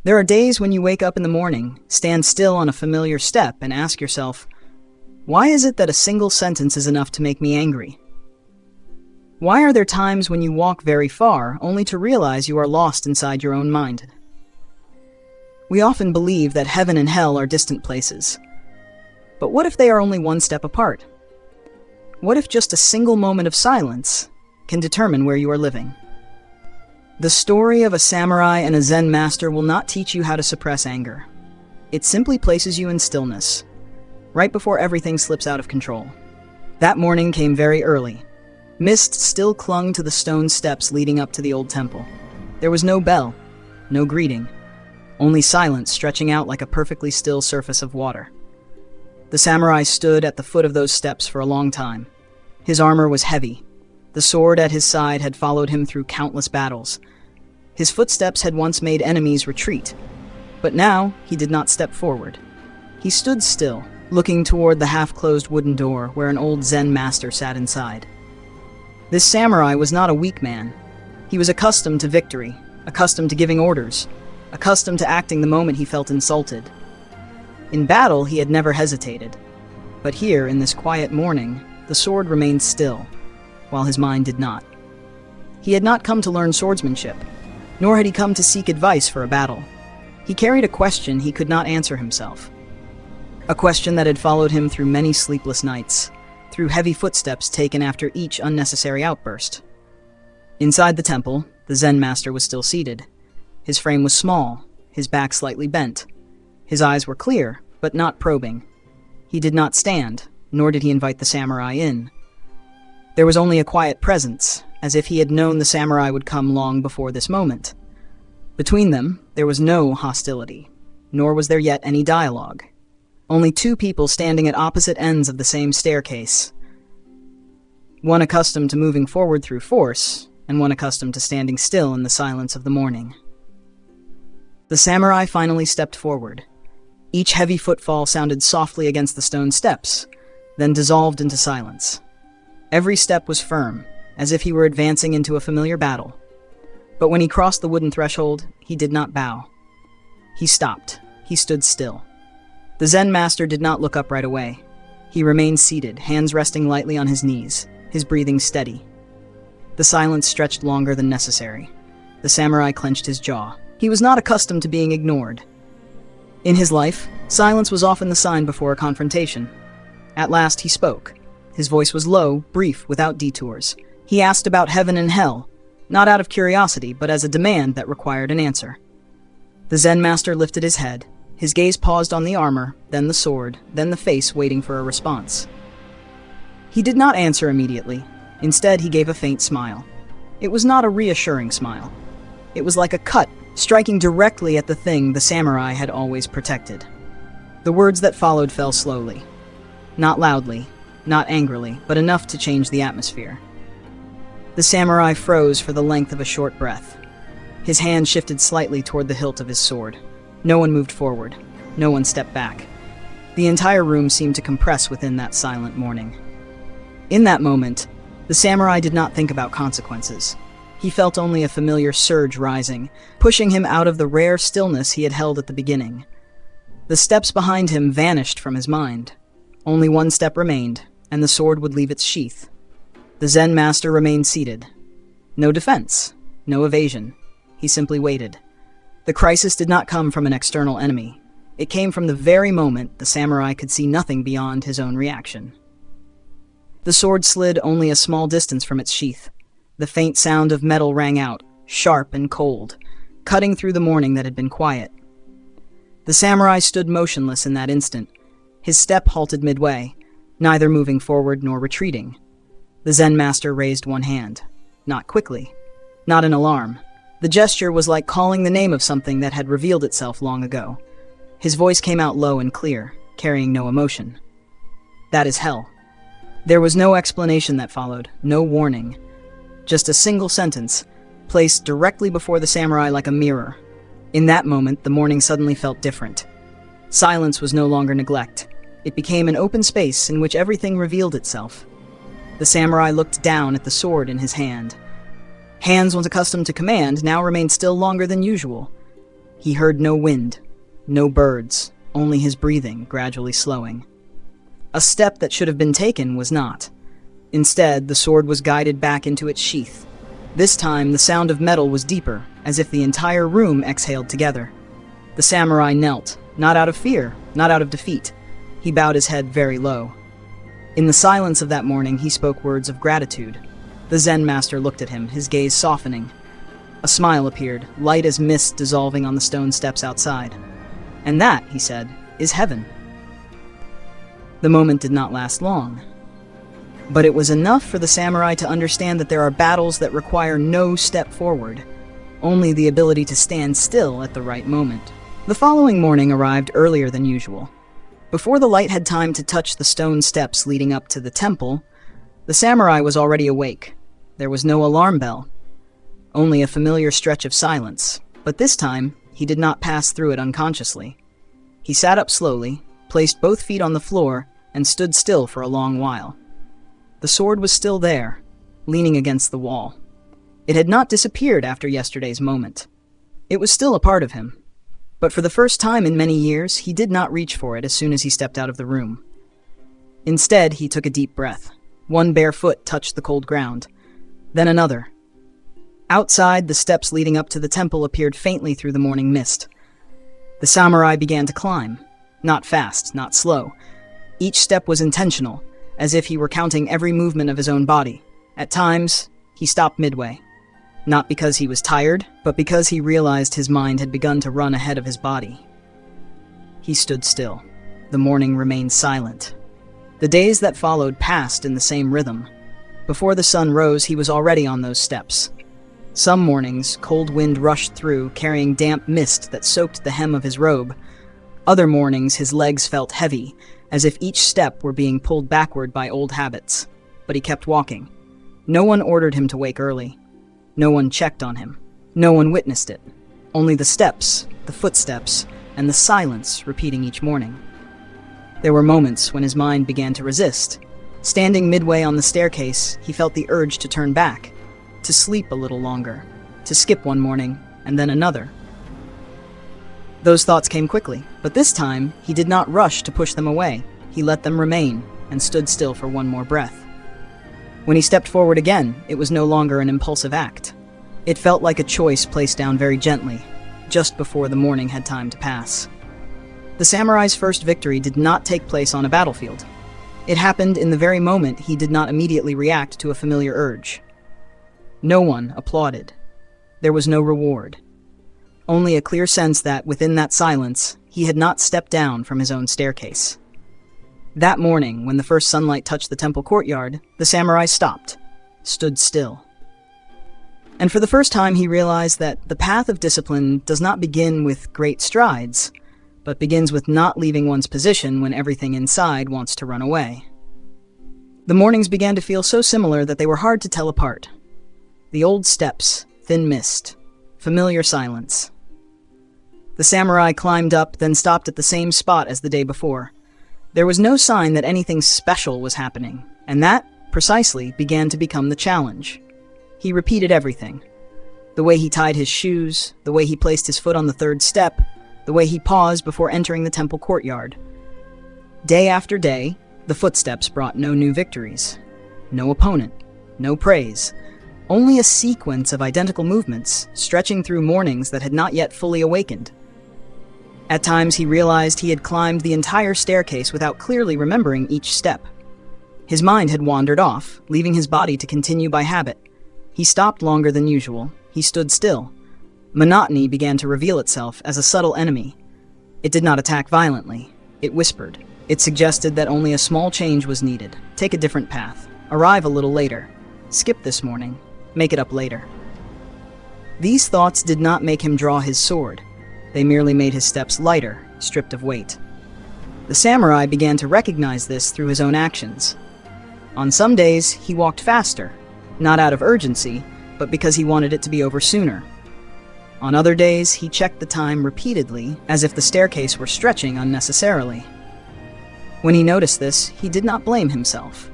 There are days when you wake up in the morning, stand still on a familiar step, and ask yourself, why is it that a single sentence is enough to make me angry? Why are there times when you walk very far, only to realize you are lost inside your own mind? We often believe that heaven and hell are distant places. But what if they are only one step apart? What if just a single moment of silence can determine where you are living? The story of a samurai and a Zen master will not teach you how to suppress anger. It simply places you in stillness, right before everything slips out of control. That morning came very early. Mist still clung to the stone steps leading up to the old temple. There was no bell, no greeting, only silence stretching out like a perfectly still surface of water. The samurai stood at the foot of those steps for a long time. His armor was heavy. The sword at his side had followed him through countless battles. His footsteps had once made enemies retreat, but now he did not step forward. He stood still, looking toward the half-closed wooden door where an old Zen master sat inside. This samurai was not a weak man. He was accustomed to victory, accustomed to giving orders, accustomed to acting the moment he felt insulted. In battle, he had never hesitated. But here, in this quiet morning, the sword remained still, while his mind did not. He had not come to learn swordsmanship, nor had he come to seek advice for a battle. He carried a question he could not answer himself. A question that had followed him through many sleepless nights, through heavy footsteps taken after each unnecessary outburst. Inside the temple, the Zen master was still seated. His frame was small, his back slightly bent. His eyes were clear, but not probing. He did not stand, nor did he invite the samurai in. There was only a quiet presence, as if he had known the samurai would come long before this moment. Between them, there was no hostility, nor was there yet any dialogue. Only two people standing at opposite ends of the same staircase. One accustomed to moving forward through force, and one accustomed to standing still in the silence of the morning. The samurai finally stepped forward. Each heavy footfall sounded softly against the stone steps, then dissolved into silence. Every step was firm, as if he were advancing into a familiar battle. But when he crossed the wooden threshold, he did not bow. He stopped. He stood still. The Zen master did not look up right away. He remained seated, hands resting lightly on his knees, his breathing steady. The silence stretched longer than necessary. The samurai clenched his jaw. He was not accustomed to being ignored. In his life, silence was often the sign before a confrontation. At last he spoke. His voice was low, brief, without detours. He asked about heaven and hell, not out of curiosity, but as a demand that required an answer. The Zen master lifted his head. His gaze paused on the armor, then the sword, then the face, waiting for a response. He did not answer immediately. Instead, he gave a faint smile. It was not a reassuring smile. It was like a cut, striking directly at the thing the samurai had always protected. The words that followed fell slowly. Not loudly, not angrily, but enough to change the atmosphere. The samurai froze for the length of a short breath. His hand shifted slightly toward the hilt of his sword. No one moved forward. No one stepped back. The entire room seemed to compress within that silent morning. In that moment, the samurai did not think about consequences. He felt only a familiar surge rising, pushing him out of the rare stillness he had held at the beginning. The steps behind him vanished from his mind. Only one step remained, and the sword would leave its sheath. The Zen master remained seated. No defense, no evasion. He simply waited. The crisis did not come from an external enemy. It came from the very moment the samurai could see nothing beyond his own reaction. The sword slid only a small distance from its sheath. The faint sound of metal rang out, sharp and cold, cutting through the morning that had been quiet. The samurai stood motionless in that instant. His step halted midway, neither moving forward nor retreating. The Zen master raised one hand. Not quickly. Not in alarm. The gesture was like calling the name of something that had revealed itself long ago. His voice came out low and clear, carrying no emotion. That is hell. There was no explanation that followed, no warning. Just a single sentence, placed directly before the samurai like a mirror. In that moment, the morning suddenly felt different. Silence was no longer neglect. It became an open space in which everything revealed itself. The samurai looked down at the sword in his hand. Hands once accustomed to command now remained still longer than usual. He heard no wind, no birds, only his breathing gradually slowing. A step that should have been taken was not. Instead, the sword was guided back into its sheath. This time, the sound of metal was deeper, as if the entire room exhaled together. The samurai knelt, not out of fear, not out of defeat. He bowed his head very low. In the silence of that morning, he spoke words of gratitude. The Zen master looked at him, his gaze softening. A smile appeared, light as mist dissolving on the stone steps outside. "And that," he said, "is heaven." The moment did not last long. But it was enough for the samurai to understand that there are battles that require no step forward, only the ability to stand still at the right moment. The following morning arrived earlier than usual. Before the light had time to touch the stone steps leading up to the temple, the samurai was already awake. There was no alarm bell, only a familiar stretch of silence, but this time he did not pass through it unconsciously. He sat up slowly, placed both feet on the floor, and stood still for a long while. The sword was still there, leaning against the wall. It had not disappeared after yesterday's moment. It was still a part of him. But for the first time in many years, he did not reach for it as soon as he stepped out of the room. Instead, he took a deep breath. One bare foot touched the cold ground, then another. Outside, the steps leading up to the temple appeared faintly through the morning mist. The samurai began to climb. Not fast, not slow. Each step was intentional, as if he were counting every movement of his own body. At times, he stopped midway. Not because he was tired, but because he realized his mind had begun to run ahead of his body. He stood still. The morning remained silent. The days that followed passed in the same rhythm. Before the sun rose, he was already on those steps. Some mornings, cold wind rushed through, carrying damp mist that soaked the hem of his robe. Other mornings, his legs felt heavy, as if each step were being pulled backward by old habits. But he kept walking. No one ordered him to wake early. No one checked on him. No one witnessed it. Only the steps, the footsteps, and the silence repeating each morning. There were moments when his mind began to resist. Standing midway on the staircase, he felt the urge to turn back, to sleep a little longer, to skip one morning, and then another. Those thoughts came quickly, but this time, he did not rush to push them away. He let them remain, and stood still for one more breath. When he stepped forward again, it was no longer an impulsive act. It felt like a choice placed down very gently, just before the morning had time to pass. The samurai's first victory did not take place on a battlefield. It happened in the very moment he did not immediately react to a familiar urge. No one applauded. There was no reward. Only a clear sense that, within that silence, he had not stepped down from his own staircase. That morning, when the first sunlight touched the temple courtyard, the samurai stopped, stood still. And for the first time he realized that the path of discipline does not begin with great strides, but begins with not leaving one's position when everything inside wants to run away. The mornings began to feel so similar that they were hard to tell apart. The old steps, thin mist, familiar silence. The samurai climbed up, then stopped at the same spot as the day before. There was no sign that anything special was happening, and that, precisely, began to become the challenge. He repeated everything. The way he tied his shoes, the way he placed his foot on the third step, the way he paused before entering the temple courtyard. Day after day, the footsteps brought no new victories. No opponent, no praise. Only a sequence of identical movements, stretching through mornings that had not yet fully awakened. At times he realized he had climbed the entire staircase without clearly remembering each step. His mind had wandered off, leaving his body to continue by habit. He stopped longer than usual. He stood still. Monotony began to reveal itself as a subtle enemy. It did not attack violently. It whispered. It suggested that only a small change was needed. Take a different path. Arrive a little later. Skip this morning. Make it up later. These thoughts did not make him draw his sword. They merely made his steps lighter, stripped of weight. The samurai began to recognize this through his own actions. On some days, he walked faster, not out of urgency, but because he wanted it to be over sooner. On other days, he checked the time repeatedly, as if the staircase were stretching unnecessarily. When he noticed this, he did not blame himself.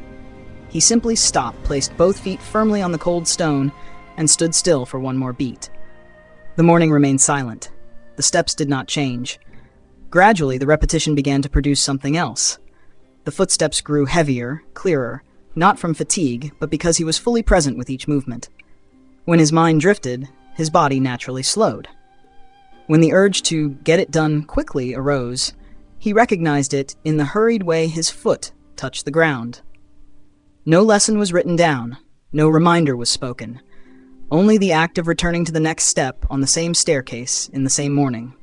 He simply stopped, placed both feet firmly on the cold stone, and stood still for one more beat. The morning remained silent. The steps did not change. Gradually, the repetition began to produce something else. The footsteps grew heavier, clearer, not from fatigue, but because he was fully present with each movement. When his mind drifted, his body naturally slowed. When the urge to get it done quickly arose, he recognized it in the hurried way his foot touched the ground. No lesson was written down, no reminder was spoken, only the act of returning to the next step on the same staircase in the same morning.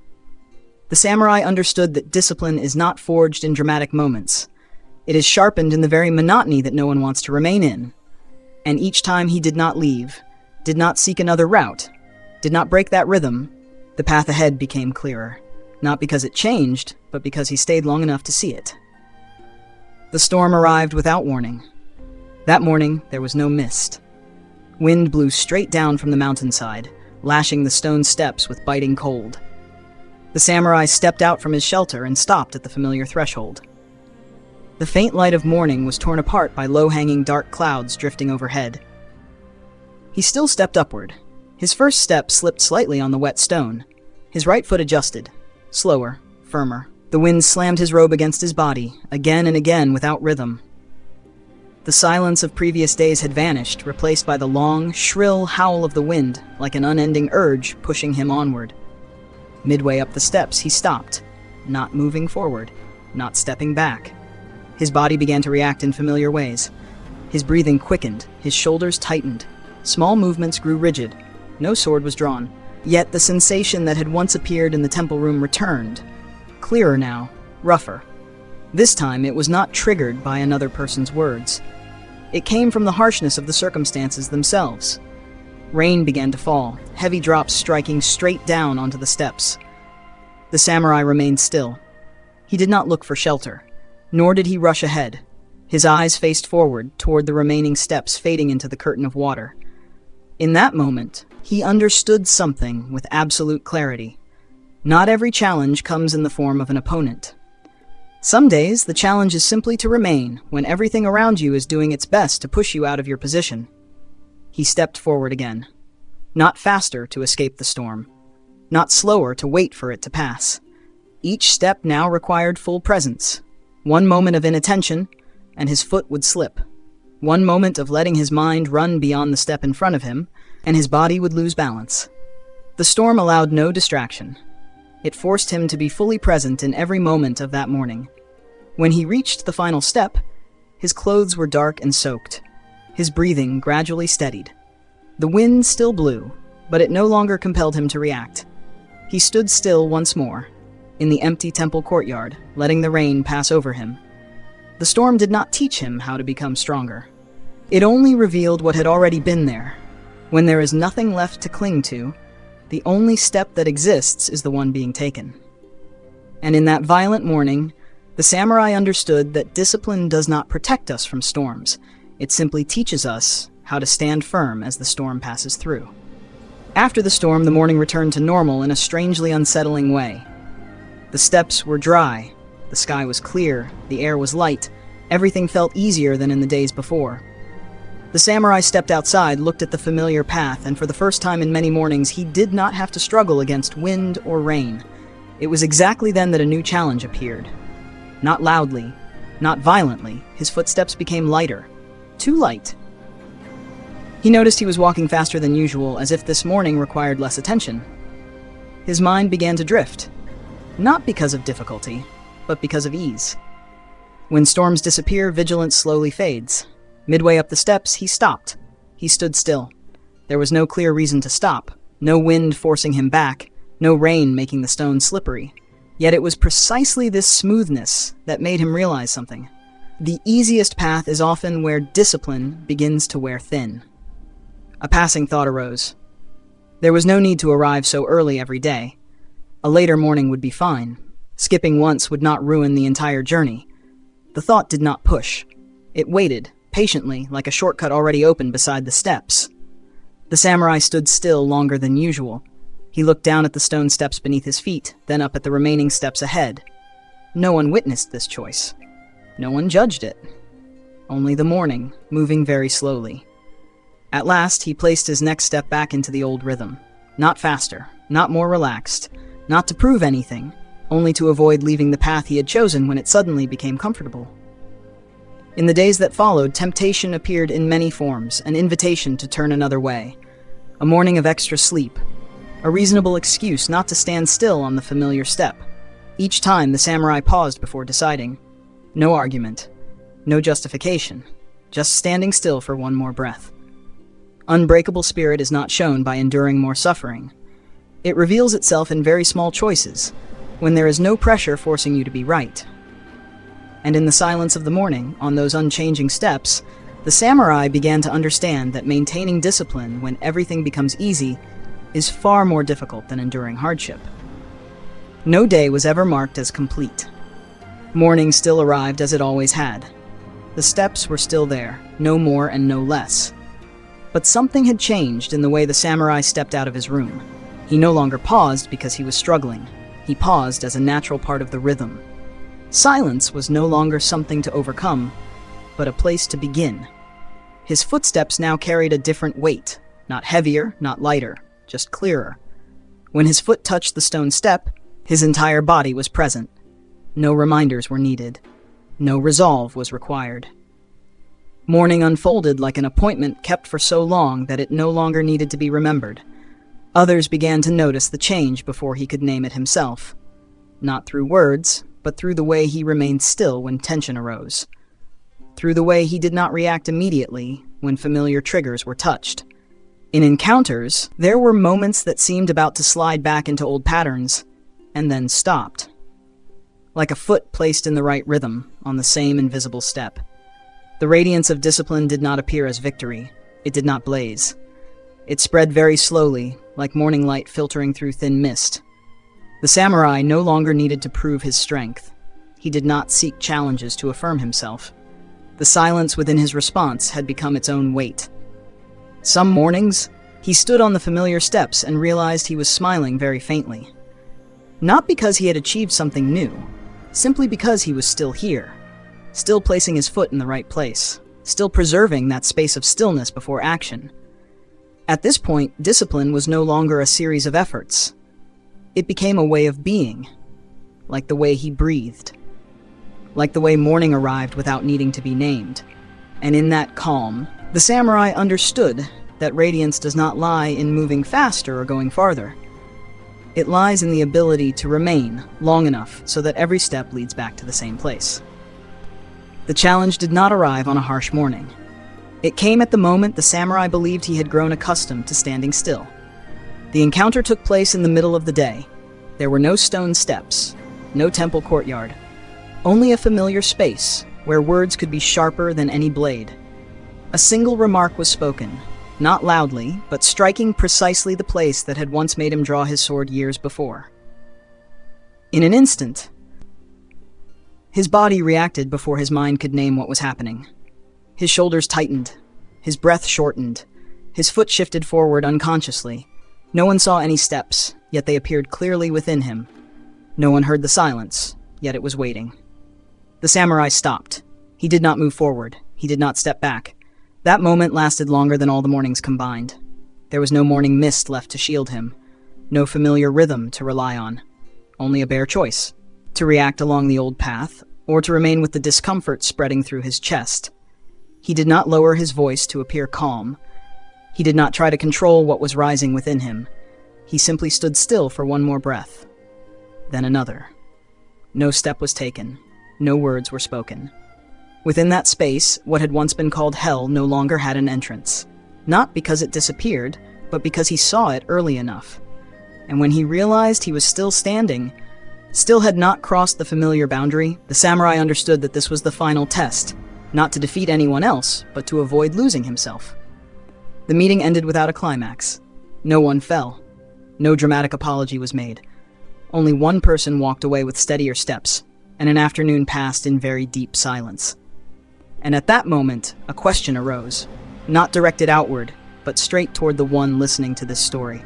The samurai understood that discipline is not forged in dramatic moments. It is sharpened in the very monotony that no one wants to remain in. And each time he did not leave, did not seek another route, did not break that rhythm, the path ahead became clearer. Not because it changed, but because he stayed long enough to see it. The storm arrived without warning. That morning, there was no mist. Wind blew straight down from the mountainside, lashing the stone steps with biting cold. The samurai stepped out from his shelter and stopped at the familiar threshold. The faint light of morning was torn apart by low-hanging dark clouds drifting overhead. He still stepped upward. His first step slipped slightly on the wet stone. His right foot adjusted. Slower, firmer. The wind slammed his robe against his body, again and again without rhythm. The silence of previous days had vanished, replaced by the long, shrill howl of the wind, like an unending urge pushing him onward. Midway up the steps, he stopped, not moving forward, not stepping back. His body began to react in familiar ways. His breathing quickened, his shoulders tightened. Small movements grew rigid. No sword was drawn. Yet the sensation that had once appeared in the temple room returned. Clearer now, rougher. This time it was not triggered by another person's words. It came from the harshness of the circumstances themselves. Rain began to fall, heavy drops striking straight down onto the steps. The samurai remained still. He did not look for shelter, nor did he rush ahead. His eyes faced forward toward the remaining steps fading into the curtain of water. In that moment, he understood something with absolute clarity. Not every challenge comes in the form of an opponent. Some days, the challenge is simply to remain when everything around you is doing its best to push you out of your position. He stepped forward again. Not faster to escape the storm. Not slower to wait for it to pass. Each step now required full presence. One moment of inattention, and his foot would slip. One moment of letting his mind run beyond the step in front of him, and his body would lose balance. The storm allowed no distraction. It forced him to be fully present in every moment of that morning. When he reached the final step, his clothes were dark and soaked. His breathing gradually steadied. The wind still blew, but it no longer compelled him to react. He stood still once more, in the empty temple courtyard, letting the rain pass over him. The storm did not teach him how to become stronger. It only revealed what had already been there. When there is nothing left to cling to, the only step that exists is the one being taken. And in that violent morning, the samurai understood that discipline does not protect us from storms. It simply teaches us how to stand firm as the storm passes through. After the storm, the morning returned to normal in a strangely unsettling way. The steps were dry, the sky was clear, the air was light, everything felt easier than in the days before. The samurai stepped outside, looked at the familiar path, and for the first time in many mornings, he did not have to struggle against wind or rain. It was exactly then that a new challenge appeared. Not loudly, not violently, his footsteps became lighter. Too light. He noticed he was walking faster than usual, as if this morning required less attention. His mind began to drift, not because of difficulty, but because of ease. When storms disappear, vigilance slowly fades. Midway up the steps, he stopped. He stood still. There was no clear reason to stop, no wind forcing him back, no rain making the stones slippery. Yet it was precisely this smoothness that made him realize something. The easiest path is often where discipline begins to wear thin. A passing thought arose. There was no need to arrive so early every day. A later morning would be fine. Skipping once would not ruin the entire journey. The thought did not push. It waited, patiently, like a shortcut already open beside the steps. The samurai stood still longer than usual. He looked down at the stone steps beneath his feet, then up at the remaining steps ahead. No one witnessed this choice. No one judged it. Only the morning, moving very slowly. At last, he placed his next step back into the old rhythm. Not faster, not more relaxed, not to prove anything, only to avoid leaving the path he had chosen when it suddenly became comfortable. In the days that followed, temptation appeared in many forms, an invitation to turn another way, a morning of extra sleep, a reasonable excuse not to stand still on the familiar step. Each time the samurai paused before deciding. No argument, no justification, just standing still for one more breath. Unbreakable spirit is not shown by enduring more suffering. It reveals itself in very small choices, when there is no pressure forcing you to be right. And in the silence of the morning, on those unchanging steps, the samurai began to understand that maintaining discipline when everything becomes easy is far more difficult than enduring hardship. No day was ever marked as complete. Morning still arrived as it always had. The steps were still there, no more and no less. But something had changed in the way the samurai stepped out of his room. He no longer paused because he was struggling. He paused as a natural part of the rhythm. Silence was no longer something to overcome, but a place to begin. His footsteps now carried a different weight, not heavier, not lighter, just clearer. When his foot touched the stone step, his entire body was present. No reminders were needed. No resolve was required. Morning unfolded like an appointment kept for so long that it no longer needed to be remembered. Others began to notice the change before he could name it himself. Not through words, but through the way he remained still when tension arose. Through the way he did not react immediately when familiar triggers were touched. In encounters, there were moments that seemed about to slide back into old patterns, and then stopped. Like a foot placed in the right rhythm, on the same invisible step. The radiance of discipline did not appear as victory. It did not blaze. It spread very slowly, like morning light filtering through thin mist. The samurai no longer needed to prove his strength. He did not seek challenges to affirm himself. The silence within his response had become its own weight. Some mornings, he stood on the familiar steps and realized he was smiling very faintly. Not because he had achieved something new, simply because he was still here, still placing his foot in the right place, still preserving that space of stillness before action. At this point, discipline was no longer a series of efforts. It became a way of being, like the way he breathed, like the way morning arrived without needing to be named. And in that calm, the samurai understood that radiance does not lie in moving faster or going farther. It lies in the ability to remain long enough so that every step leads back to the same place. The challenge did not arrive on a harsh morning. It came at the moment the samurai believed he had grown accustomed to standing still. The encounter took place in the middle of the day. There were no stone steps, no temple courtyard, only a familiar space where words could be sharper than any blade. A single remark was spoken, not loudly, but striking precisely the place that had once made him draw his sword years before. In an instant, his body reacted before his mind could name what was happening. His shoulders tightened, his breath shortened, his foot shifted forward unconsciously. No one saw any steps, yet they appeared clearly within him. No one heard the silence, yet it was waiting. The samurai stopped. He did not move forward. He did not step back. That moment lasted longer than all the mornings combined. There was no morning mist left to shield him, no familiar rhythm to rely on, only a bare choice, to react along the old path, or to remain with the discomfort spreading through his chest. He did not lower his voice to appear calm. He did not try to control what was rising within him. He simply stood still for one more breath, then another. No step was taken. No words were spoken. Within that space, what had once been called hell no longer had an entrance. Not because it disappeared, but because he saw it early enough. And when he realized he was still standing, still had not crossed the familiar boundary, the samurai understood that this was the final test, not to defeat anyone else, but to avoid losing himself. The meeting ended without a climax. No one fell. No dramatic apology was made. Only one person walked away with steadier steps, and an afternoon passed in very deep silence. And at that moment, a question arose, not directed outward, but straight toward the one listening to this story.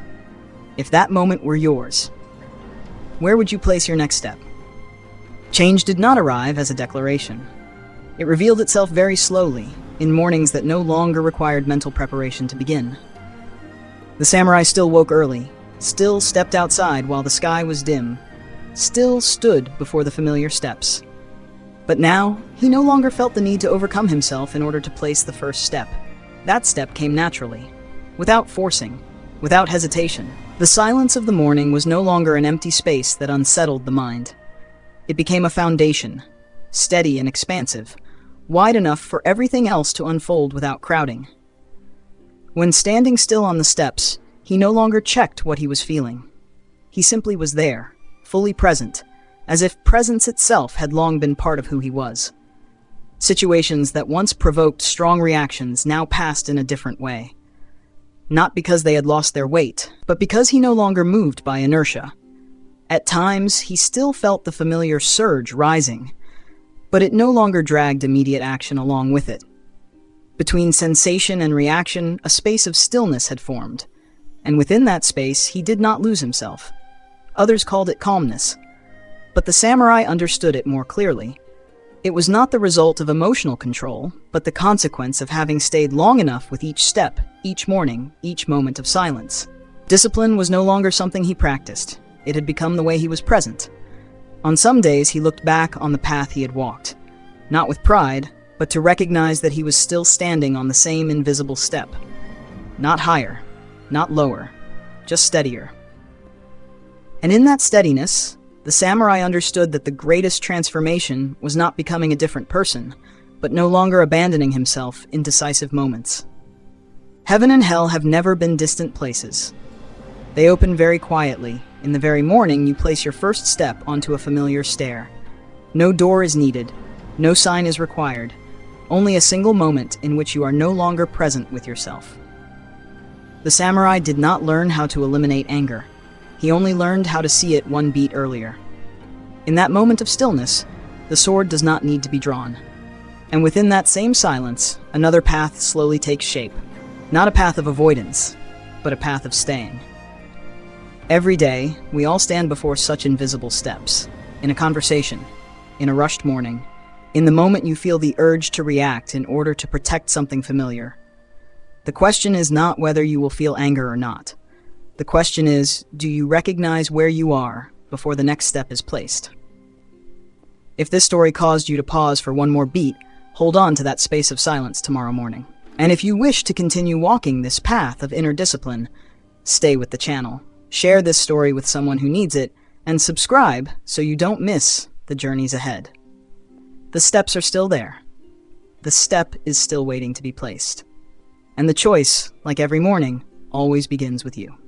If that moment were yours, where would you place your next step? Change did not arrive as a declaration. It revealed itself very slowly, in mornings that no longer required mental preparation to begin. The samurai still woke early. still stepped outside while the sky was dim, still stood before the familiar steps. But now, he no longer felt the need to overcome himself in order to place the first step. That step came naturally, without forcing, without hesitation. The silence of the morning was no longer an empty space that unsettled the mind. It became a foundation, steady and expansive, wide enough for everything else to unfold without crowding. When standing still on the steps, he no longer checked what he was feeling. He simply was there, fully present, as if presence itself had long been part of who he was. Situations that once provoked strong reactions now passed in a different way. Not because they had lost their weight, but because he no longer moved by inertia. At times, he still felt the familiar surge rising, but it no longer dragged immediate action along with it. Between sensation and reaction, a space of stillness had formed, and within that space, he did not lose himself. Others called it calmness, but the samurai understood it more clearly. It was not the result of emotional control, but the consequence of having stayed long enough with each step, each morning, each moment of silence. Discipline was no longer something he practiced. It had become the way he was present. On some days, he looked back on the path he had walked, not with pride, but to recognize that he was still standing on the same invisible step. Not higher, not lower, just steadier. And in that steadiness, the samurai understood that the greatest transformation was not becoming a different person, but no longer abandoning himself in decisive moments. Heaven and hell have never been distant places. They open very quietly. In the very morning, you place your first step onto a familiar stair. No door is needed, no sign is required, only a single moment in which you are no longer present with yourself. The samurai did not learn how to eliminate anger. He only learned how to see it one beat earlier. In that moment of stillness, the sword does not need to be drawn. And within that same silence, another path slowly takes shape. Not a path of avoidance, but a path of staying. Every day, we all stand before such invisible steps. In a conversation, in a rushed morning, in the moment you feel the urge to react in order to protect something familiar. The question is not whether you will feel anger or not. The question is, do you recognize where you are before the next step is placed? If this story caused you to pause for one more beat, hold on to that space of silence tomorrow morning. And if you wish to continue walking this path of inner discipline, stay with the channel. Share this story with someone who needs it, and subscribe so you don't miss the journeys ahead. The steps are still there. The step is still waiting to be placed. And the choice, like every morning, always begins with you.